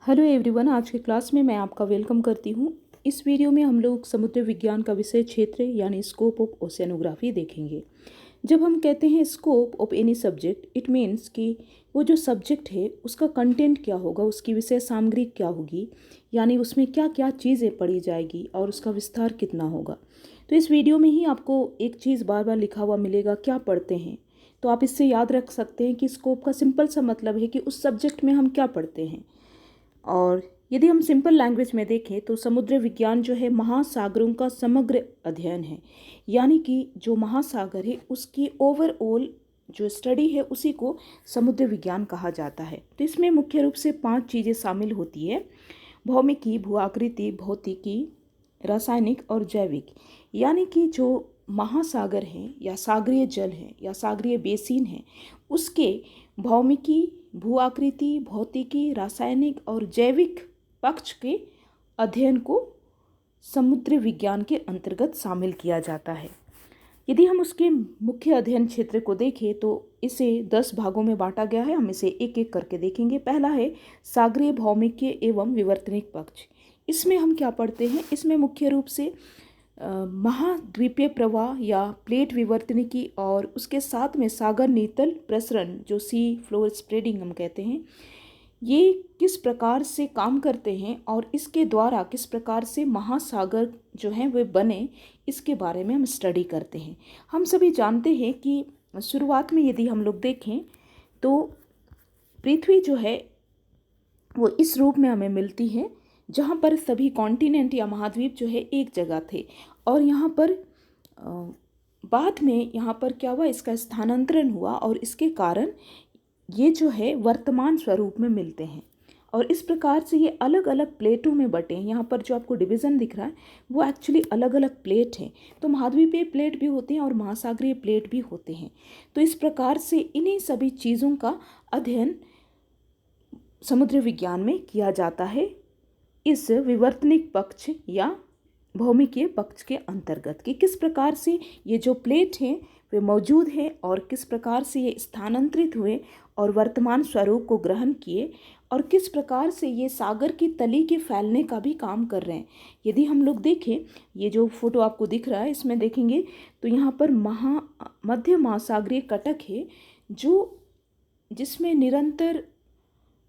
Hello everyone, आज के class में मैं आपका वेलकम करती हूँ। इस वीडियो में हम लोग समुद्र विज्ञान का विषय क्षेत्र यानी स्कोप ऑफ ओशियनोग्राफी देखेंगे। जब हम कहते हैं scope of any subject, it means कि वो जो सब्जेक्ट है उसका कंटेंट क्या होगा, उसकी विषय सामग्री क्या होगी, यानी उसमें क्या क्या चीज़ें पढ़ी जाएगी और उसका विस्तार कितना होगा। तो इस वीडियो में ही आपको एक चीज़ बार बार लिखा हुआ मिलेगा, क्या पढ़ते हैं। तो आप इससे याद रख सकते हैं कि स्कोप का सिंपल सा मतलब है कि उस सब्जेक्ट में हम क्या पढ़ते हैं। और यदि हम सिंपल लैंग्वेज में देखें तो समुद्र विज्ञान जो है महासागरों का समग्र अध्ययन है, यानी कि जो महासागर है उसकी ओवरऑल जो स्टडी है उसी को समुद्र विज्ञान कहा जाता है। तो इसमें मुख्य रूप से 5 चीज़ें शामिल होती है: भौमिकी, भू आकृति, भौतिकी, रासायनिक और जैविक। यानी कि जो महासागर हैं या सागरीय जल हैं या सागरीय बेसिन हैं उसके भौमिकी, भू आकृति, भौतिकी, रासायनिक और जैविक पक्ष के अध्ययन को समुद्र विज्ञान के अंतर्गत शामिल किया जाता है। यदि हम उसके मुख्य अध्ययन क्षेत्र को देखें तो इसे 10 भागों में बांटा गया है। हम इसे एक एक करके देखेंगे। पहला है सागरीय भौमिकीय एवं विवर्तनिक पक्ष। इसमें हम क्या पढ़ते हैं? इसमें मुख्य रूप से महाद्वीपीय प्रवाह या प्लेट विवर्तनिकी और उसके साथ में सागर नीतल प्रसरण जो सी फ्लोर स्प्रेडिंग हम कहते हैं, ये किस प्रकार से काम करते हैं और इसके द्वारा किस प्रकार से महासागर जो हैं वे बने, इसके बारे में हम स्टडी करते हैं। हम सभी जानते हैं कि शुरुआत में यदि हम लोग देखें तो पृथ्वी जो है वो इस रूप में हमें मिलती है जहाँ पर सभी कॉन्टिनेंट या महाद्वीप जो है एक जगह थे, और यहाँ पर बाद में यहाँ पर क्या हुआ, इसका स्थानांतरण हुआ और इसके कारण ये जो है वर्तमान स्वरूप में मिलते हैं। और इस प्रकार से ये अलग अलग प्लेटों में बटे हैं। यहाँ पर जो आपको डिवीज़न दिख रहा है वो एक्चुअली अलग अलग प्लेट हैं। तो महाद्वीपीय प्लेट भी होते हैं और महासागरीय प्लेट भी होते हैं। तो इस प्रकार से इन्हीं सभी चीज़ों का अध्ययन समुद्र विज्ञान में किया जाता है इस विवर्तनिक पक्ष या भौमिकीय पक्ष के अंतर्गत, कि किस प्रकार से ये जो प्लेट हैं वे मौजूद हैं और किस प्रकार से ये स्थानांतरित हुए और वर्तमान स्वरूप को ग्रहण किए और किस प्रकार से ये सागर की तली के फैलने का भी काम कर रहे हैं। यदि हम लोग देखें, ये जो फोटो आपको दिख रहा है इसमें देखेंगे तो यहाँ पर मध्य महासागरीय कटक है जिसमें निरंतर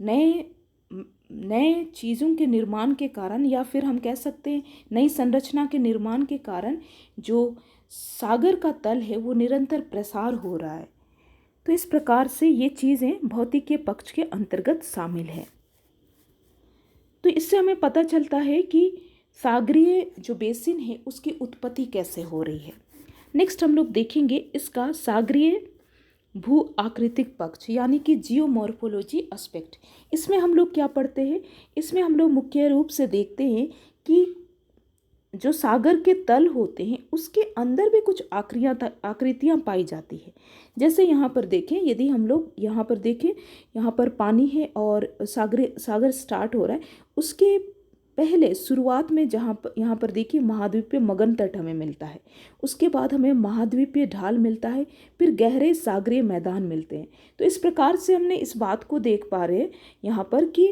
नए चीज़ों के निर्माण के कारण या फिर हम कह सकते हैं नई संरचना के निर्माण के कारण जो सागर का तल है वो निरंतर प्रसार हो रहा है। तो इस प्रकार से ये चीज़ें भौतिकीय पक्ष के अंतर्गत शामिल है। तो इससे हमें पता चलता है कि सागरीय जो बेसिन है उसकी उत्पत्ति कैसे हो रही है। नेक्स्ट हम लोग देखेंगे इसका सागरीय भू आकृतिक पक्ष यानी कि जियोमॉर्फोलॉजी एस्पेक्ट। इसमें हम लोग क्या पढ़ते हैं? इसमें हम लोग मुख्य रूप से देखते हैं कि जो सागर के तल होते हैं उसके अंदर भी कुछ आकृतियाँ पाई जाती है। जैसे यहाँ पर देखें, यदि हम लोग यहाँ पर देखें, यहाँ पर पानी है और सागर स्टार्ट हो रहा है। उसके पहले शुरुआत में यहाँ पर देखिए महाद्वीपीय मगन तट हमें मिलता है, उसके बाद हमें महाद्वीपीय ढाल मिलता है, फिर गहरे सागरीय मैदान मिलते हैं। तो इस प्रकार से हमने इस बात को देख पा रहे हैं यहाँ पर कि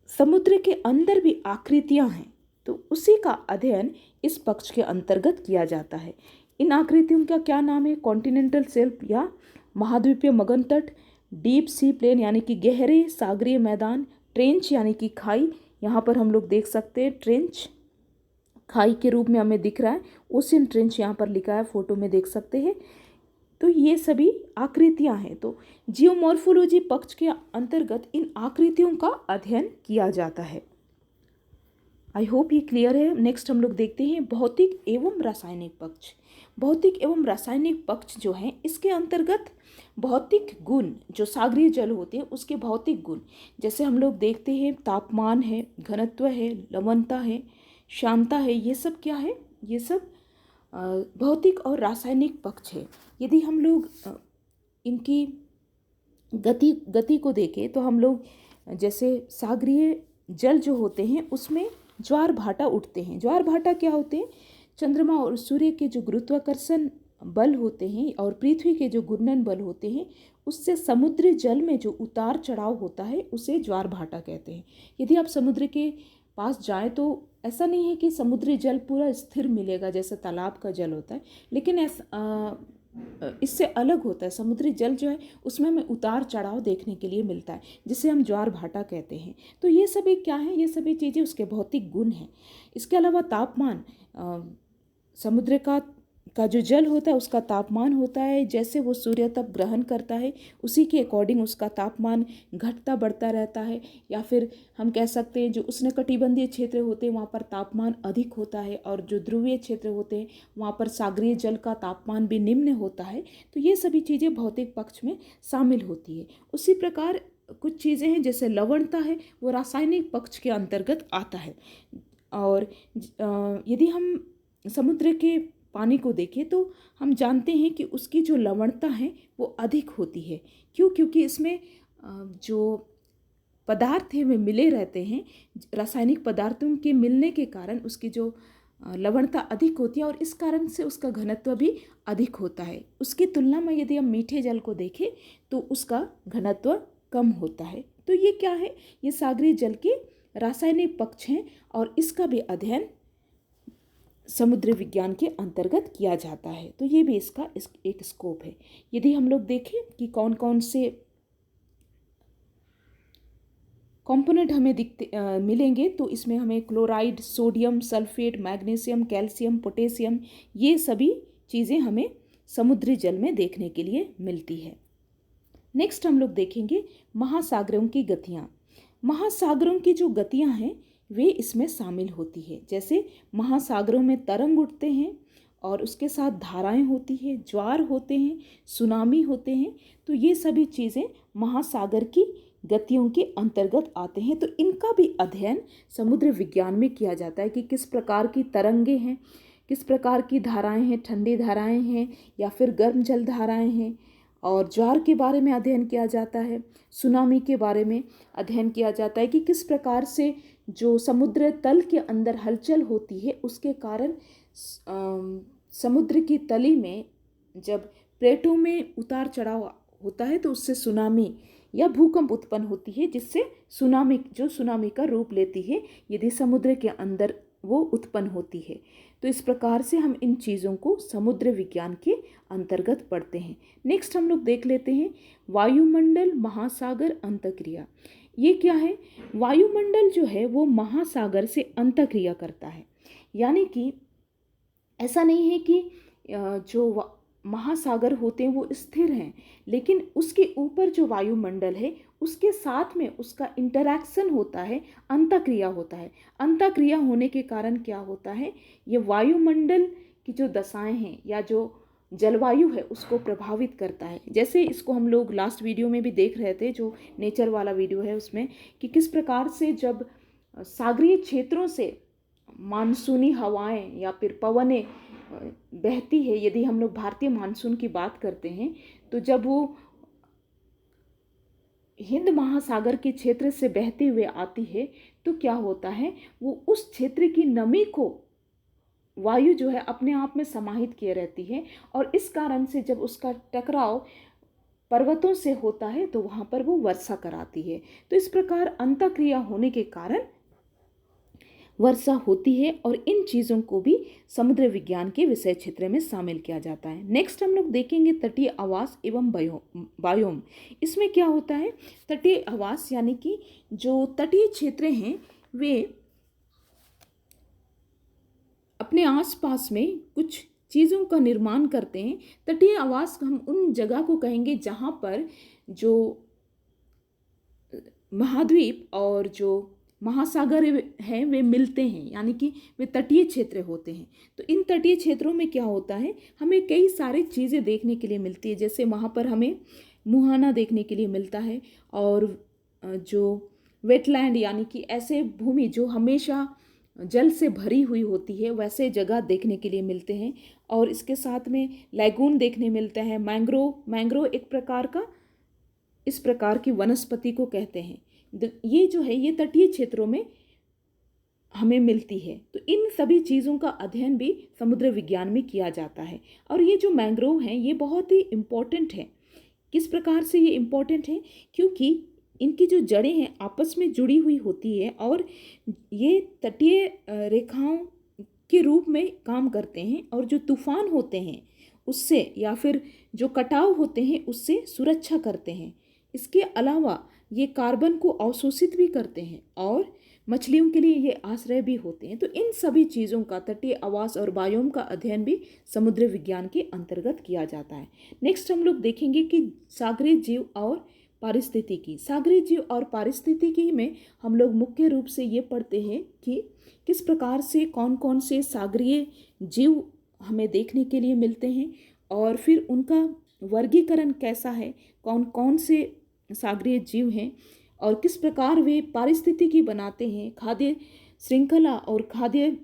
समुद्र के अंदर भी आकृतियाँ हैं। तो उसी का अध्ययन इस पक्ष के अंतर्गत किया जाता है। इन आकृतियों का क्या नाम है? कॉन्टिनेंटल शेल्फ या महाद्वीपीय मगन तट, डीप सी प्लेन यानी कि गहरे सागरीय मैदान, ट्रेंच यानी कि खाई। यहाँ पर हम लोग देख सकते हैं ट्रेंच खाई के रूप में हमें दिख रहा है, ओशियन ट्रेंच यहाँ पर लिखा है, फोटो में देख सकते हैं। तो ये सभी आकृतियाँ हैं। तो जियोमॉर्फोलॉजी पक्ष के अंतर्गत इन आकृतियों का अध्ययन किया जाता है। आई होप ये क्लियर है। नेक्स्ट हम लोग देखते हैं भौतिक एवं रासायनिक पक्ष। भौतिक एवं रासायनिक पक्ष जो है इसके अंतर्गत भौतिक गुण जो सागरीय जल होते हैं उसके भौतिक गुण, जैसे हम लोग देखते हैं तापमान है, घनत्व है, लवणता है, शांता है, ये सब क्या है? ये सब भौतिक और रासायनिक पक्ष है। यदि हम लोग इनकी गति को देखें तो हम लोग जैसे सागरीय जल जो होते हैं उसमें ज्वार भाटा उठते हैं। ज्वार भाटा क्या होते हैं? चंद्रमा और सूर्य के जो गुरुत्वाकर्षण बल होते हैं और पृथ्वी के जो घूर्णन बल होते हैं उससे समुद्री जल में जो उतार चढ़ाव होता है उसे ज्वार भाटा कहते हैं। यदि आप समुद्र के पास जाएं तो ऐसा नहीं है कि समुद्री जल पूरा स्थिर मिलेगा जैसे तालाब का जल होता है, लेकिन इससे अलग होता है। समुद्री जल जो है उसमें हमें उतार चढ़ाव देखने के लिए मिलता है, जिसे हम ज्वार भाटा कहते हैं। तो ये सभी क्या है, ये सभी चीज़ें उसके भौतिक गुण हैं। इसके अलावा तापमान, समुद्र का जो जल होता है उसका तापमान होता है, जैसे वो सूर्य तप ग्रहण करता है उसी के अकॉर्डिंग उसका तापमान घटता बढ़ता रहता है। या फिर हम कह सकते हैं जो उष्णकटिबंधीय क्षेत्र होते हैं वहाँ पर तापमान अधिक होता है, और जो ध्रुवीय क्षेत्र होते हैं वहाँ पर सागरीय जल का तापमान भी निम्न होता है। तो ये सभी चीज़ें भौतिक पक्ष में शामिल होती है। उसी प्रकार कुछ चीज़ें हैं जैसे लवणता है, वो रासायनिक पक्ष के अंतर्गत आता है। और यदि हम समुद्र के पानी को देखें तो हम जानते हैं कि उसकी जो लवणता है वो अधिक होती है। क्यों? क्योंकि इसमें जो पदार्थ हैं वे मिले रहते हैं। रासायनिक पदार्थों के मिलने के कारण उसकी जो लवणता अधिक होती है और इस कारण से उसका घनत्व भी अधिक होता है। उसकी तुलना में यदि हम मीठे जल को देखें तो उसका घनत्व कम होता है। तो ये क्या है, ये सागरीय जल के रासायनिक पक्ष हैं और इसका भी अध्ययन समुद्र विज्ञान के अंतर्गत किया जाता है। तो ये भी इसका एक स्कोप है। यदि हम लोग देखें कि कौन कौन से कंपोनेंट हमें मिलेंगे तो इसमें हमें chloride, sodium, sulphate, magnesium, calcium, potassium, ये सभी चीज़ें हमें समुद्री जल में देखने के लिए मिलती है। नेक्स्ट हम लोग देखेंगे महासागरों की गतियाँ। महासागरों की जो गतियाँ हैं वे इसमें शामिल होती है। जैसे महासागरों में तरंग उठते हैं और उसके साथ धाराएं होती हैं, ज्वार होते हैं, सुनामी होते हैं। तो ये सभी चीज़ें महासागर की गतियों के अंतर्गत आते हैं। तो इनका भी अध्ययन समुद्र विज्ञान में किया जाता है कि किस प्रकार की तरंगे हैं, किस प्रकार की धाराएं हैं, ठंडी धाराएं हैं या फिर गर्म जल धाराएं हैं। और ज्वार के बारे में अध्ययन किया जाता है, सुनामी के बारे में अध्ययन किया जाता है कि किस प्रकार से जो समुद्र तल के अंदर हलचल होती है उसके कारण समुद्र की तली में जब प्लेटों में उतार चढ़ाव होता है तो उससे सुनामी या भूकंप उत्पन्न होती है, जिससे सुनामी का रूप लेती है यदि समुद्र के अंदर वो उत्पन्न होती है। तो इस प्रकार से हम इन चीज़ों को समुद्र विज्ञान के अंतर्गत पढ़ते हैं। नेक्स्ट हम लोग देख लेते हैं वायुमंडल महासागर अंतःक्रिया। ये क्या है? वायुमंडल जो है वो महासागर से अंतःक्रिया करता है। यानी कि ऐसा नहीं है कि जो महासागर होते हैं वो स्थिर हैं, लेकिन उसके ऊपर जो वायुमंडल है उसके साथ में उसका इंटरैक्शन होता है, अंतःक्रिया होता है। अंतःक्रिया होने के कारण क्या होता है, ये वायुमंडल की जो दशाएं हैं या जो जलवायु है उसको प्रभावित करता है। जैसे इसको हम लोग लास्ट वीडियो में भी देख रहे थे, जो नेचर वाला वीडियो है उसमें, कि किस प्रकार से जब सागरीय क्षेत्रों से मानसूनी हवाएं या फिर पवनें बहती है। यदि हम लोग भारतीय मानसून की बात करते हैं तो जब वो हिंद महासागर के क्षेत्र से बहते हुए आती है तो क्या होता है, वो उस क्षेत्र की नमी को वायु जो है अपने आप में समाहित किए रहती है और इस कारण से जब उसका टकराव पर्वतों से होता है तो वहाँ पर वो वर्षा कराती है। तो इस प्रकार अंतःक्रिया होने के कारण वर्षा होती है और इन चीज़ों को भी समुद्र विज्ञान के विषय क्षेत्र में शामिल किया जाता है। नेक्स्ट हम लोग देखेंगे तटीय आवास एवं बायोम। इसमें क्या होता है, तटीय आवास यानी कि जो तटीय क्षेत्र हैं वे अपने आसपास में कुछ चीज़ों का निर्माण करते हैं। तटीय आवास हम उन जगह को कहेंगे जहाँ पर जो महाद्वीप और जो महासागर हैं वे मिलते हैं, यानी कि वे तटीय क्षेत्र होते हैं। तो इन तटीय क्षेत्रों में क्या होता है, हमें कई सारी चीज़ें देखने के लिए मिलती है। जैसे वहाँ पर हमें मुहाना देखने के लिए मिलता है और जो वेटलैंड यानी कि ऐसे भूमि जो हमेशा जल से भरी हुई होती है वैसे देखने के लिए मिलते हैं। और इसके साथ में लैगून देखने मिलता है। मैंग्रोव एक प्रकार का इस प्रकार की वनस्पति को कहते हैं। ये जो है ये तटीय क्षेत्रों में हमें मिलती है। तो इन सभी चीज़ों का अध्ययन भी समुद्र विज्ञान में किया जाता है। और ये जो मैंग्रोव हैं ये बहुत ही इम्पोर्टेंट है। किस प्रकार से ये इम्पोर्टेंट है? क्योंकि इनकी जो जड़ें हैं आपस में जुड़ी हुई होती है और ये तटीय रेखाओं के रूप में काम करते हैं और जो तूफान होते हैं उससे या फिर जो कटाव होते हैं उससे सुरक्षा करते हैं। इसके अलावा ये कार्बन को अवशोषित भी करते हैं और मछलियों के लिए ये आश्रय भी होते हैं। तो इन सभी चीज़ों का तटीय आवास और बायोम का अध्ययन भी समुद्र विज्ञान के अंतर्गत किया जाता है। नेक्स्ट हम लोग देखेंगे कि सागरीय जीव और पारिस्थितिकी। सागरीय जीव और पारिस्थितिकी में हम लोग मुख्य रूप से ये पढ़ते हैं कि किस प्रकार से कौन कौन से सागरीय जीव हमें देखने के लिए मिलते हैं और फिर उनका वर्गीकरण कैसा है, कौन कौन से सागरीय जीव हैं और किस प्रकार वे पारिस्थितिकी बनाते हैं, खाद्य श्रृंखला और खाद्य